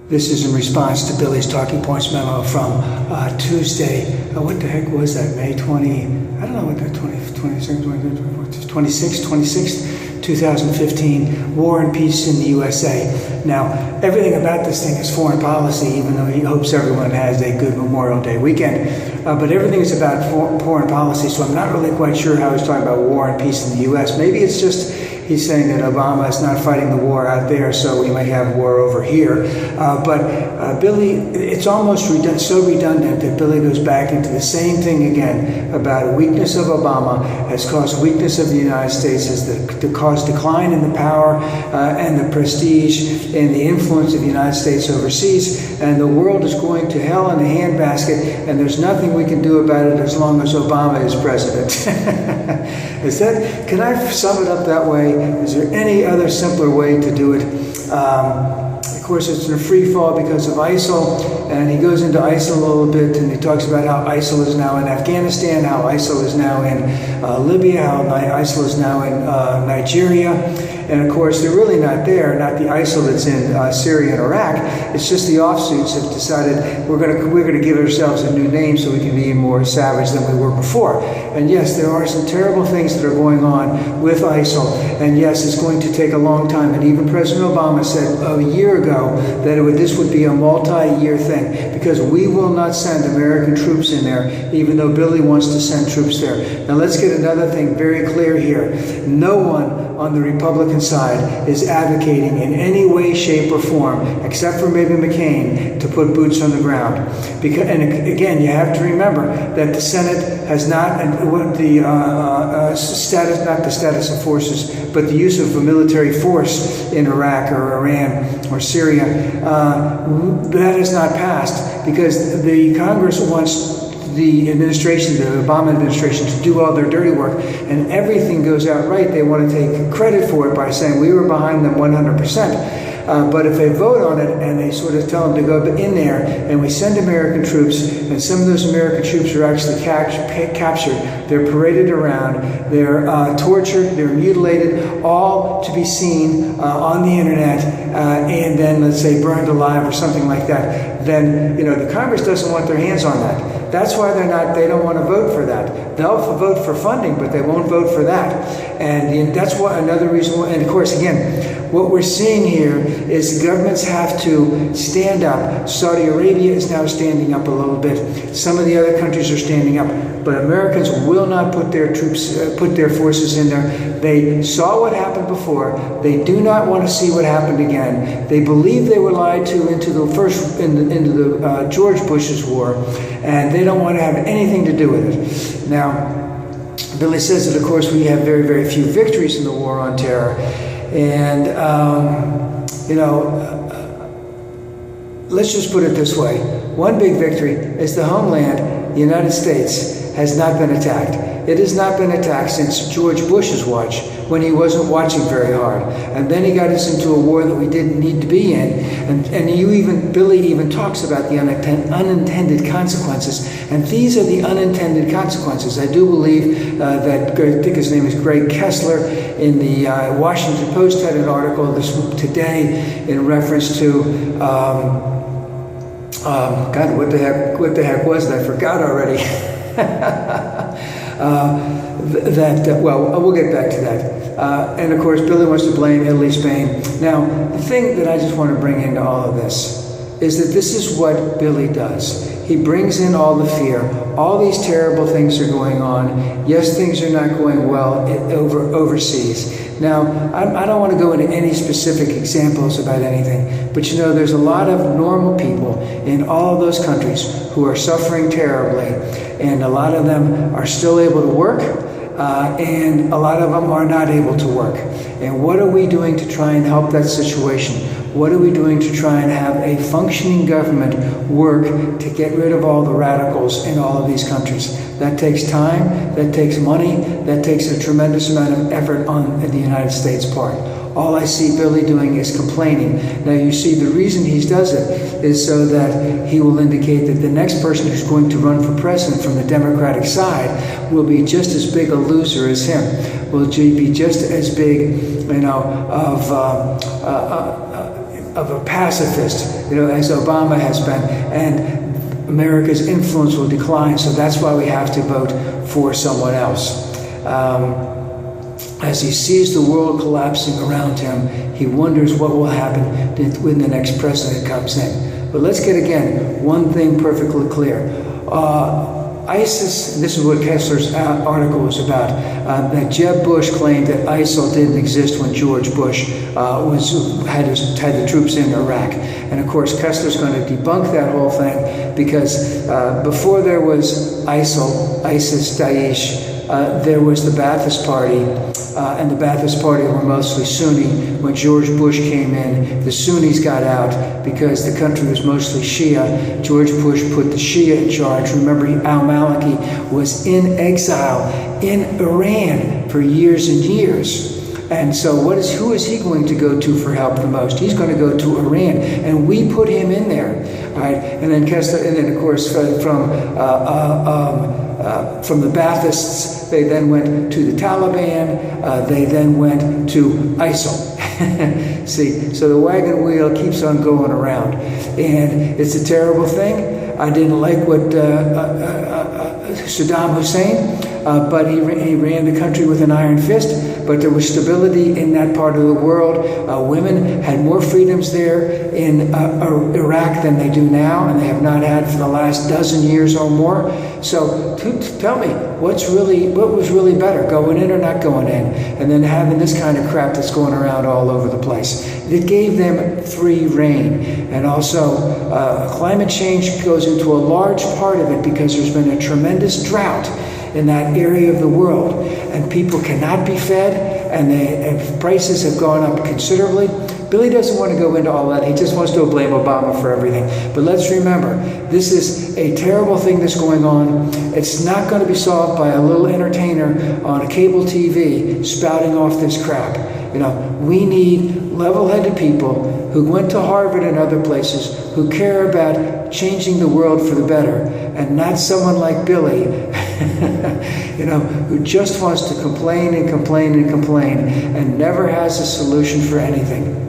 This is in response to Billy's talking points memo from Tuesday. What the heck was that? May 20, I don't know what that 26th, 2015, War and Peace in the USA. Now, everything about this thing is foreign policy, even though he hopes everyone has a good Memorial Day weekend. But everything is about foreign policy, so I'm not really quite sure how he's talking about war and peace in the US. Maybe it's just he's saying that Obama is not fighting the war out there, so we might have war over here. But Billy, it's almost so redundant that Billy goes back into the same thing again about a weakness of Obama has caused weakness of the United States, has caused decline in the power and the prestige and the influence of the United States overseas, and the world is going to hell in a handbasket, and there's nothing we can do about it as long as Obama is president. Can I sum it up that way? Is there any other simpler way to do it? Of course, it's in a free fall because of ISIL, and he goes into ISIL a little bit, and he talks about how ISIL is now in Afghanistan, how ISIL is now in Libya, how ISIL is now in Nigeria. And of course, they're really not there, not the ISIL that's in Syria and Iraq. It's just the offshoots have decided we're going to give ourselves a new name so we can be more savage than we were before. And yes, there are some terrible things that are going on with ISIL. And yes, it's going to take a long time. And even President Obama said a year ago that this would be a multi-year thing because we will not send American troops in there, even though Billy wants to send troops there. Now let's get another thing very clear here. No one on the Republican side is advocating in any way, shape, or form, except for maybe McCain, to put boots on the ground. And again, you have to remember that the Senate has not the status of forces, but the use of a military force in Iraq or Iran or Syria, that has not passed because the Congress wants the administration, the Obama administration, to do all their dirty work, and everything goes out right. They want to take credit for it by saying we were behind them 100%. But if they vote on it and they sort of tell them to go in there and we send American troops, and some of those American troops are actually captured, they're paraded around, they're tortured, they're mutilated, all to be seen on the internet, and then let's say burned alive or something like that, then the Congress doesn't want their hands on that. That's why they don't want to vote for that. They'll vote for funding, but they won't vote for that. And that's another reason why, and of course, again, what we're seeing here is governments have to stand up. Saudi Arabia is now standing up a little bit. Some of the other countries are standing up. But Americans will not put their troops, put their forces in there. They saw what happened before. They do not want to see what happened again. They believe they were lied to into the George Bush's war, and they don't want to have anything to do with it. Now, Billy says that, of course, we have very, very few victories in the war on terror. And, let's just put it this way. One big victory is the homeland, the United States, has not been attacked. It has not been attacked since George Bush's watch, when he wasn't watching very hard. And then he got us into a war that we didn't need to be in. And Billy even talks about the unintended consequences. And these are the unintended consequences. I do believe that, I think his name is Greg Kessler, in the Washington Post had an article today in reference to, God, what the heck was it? I forgot already. We'll get back to that. And of course, Billy wants to blame Italy, Spain. Now, the thing that I just want to bring into all of this is that this is what Billy does. He brings in all the fear. All these terrible things are going on. Yes, things are not going well overseas. Now, I don't want to go into any specific examples about anything, but there's a lot of normal people in all of those countries who are suffering terribly, and a lot of them are still able to work, and a lot of them are not able to work. And what are we doing to try and help that situation? What are we doing to try and have a functioning government work to get rid of all the radicals in all of these countries? That takes time, that takes money, that takes a tremendous amount of effort on the United States' part. All I see Billy doing is complaining. Now you see the reason he does it is so that he will indicate that the next person who's going to run for president from the Democratic side will be just as big a loser as him, will be just as big, of a pacifist, as Obama has been, and America's influence will decline, so that's why we have to vote for someone else. As he sees the world collapsing around him, he wonders what will happen when the next president comes in. But let's get, again, one thing perfectly clear. ISIS, and this is what Kessler's article was about, that Jeb Bush claimed that ISIL didn't exist when George Bush had the troops in Iraq. And of course, Kessler's going to debunk that whole thing, because before there was ISIL, ISIS, Daesh, there was the Ba'athist Party, and the Ba'athist Party were mostly Sunni. When George Bush came in, the Sunnis got out because the country was mostly Shia. George Bush put the Shia in charge. Remember, al-Maliki was in exile in Iran for years and years. And so who is he going to go to for help the most? He's going to go to Iran, and we put him in there, right? And then Kessler, and then of course from the Baathists, they then went to the Taliban. They then went to ISIL. See, so the wagon wheel keeps on going around, and it's a terrible thing. I didn't like what Saddam Hussein. But he ran the country with an iron fist. But there was stability in that part of the world. Women had more freedoms there in Iraq than they do now, and they have not had for the last dozen years or more. So tell me, what was really better, going in or not going in? And then having this kind of crap that's going around all over the place. It gave them free reign. And also, climate change goes into a large part of it because there's been a tremendous drought in that area of the world, and people cannot be fed, and prices have gone up considerably. Billy doesn't want to go into all that. He just wants to blame Obama for everything. But let's remember, this is a terrible thing that's going on. It's not going to be solved by a little entertainer on a cable TV spouting off this crap. We need level-headed people who went to Harvard and other places, who care about changing the world for the better, and not someone like Billy, who just wants to complain and complain and complain and never has a solution for anything.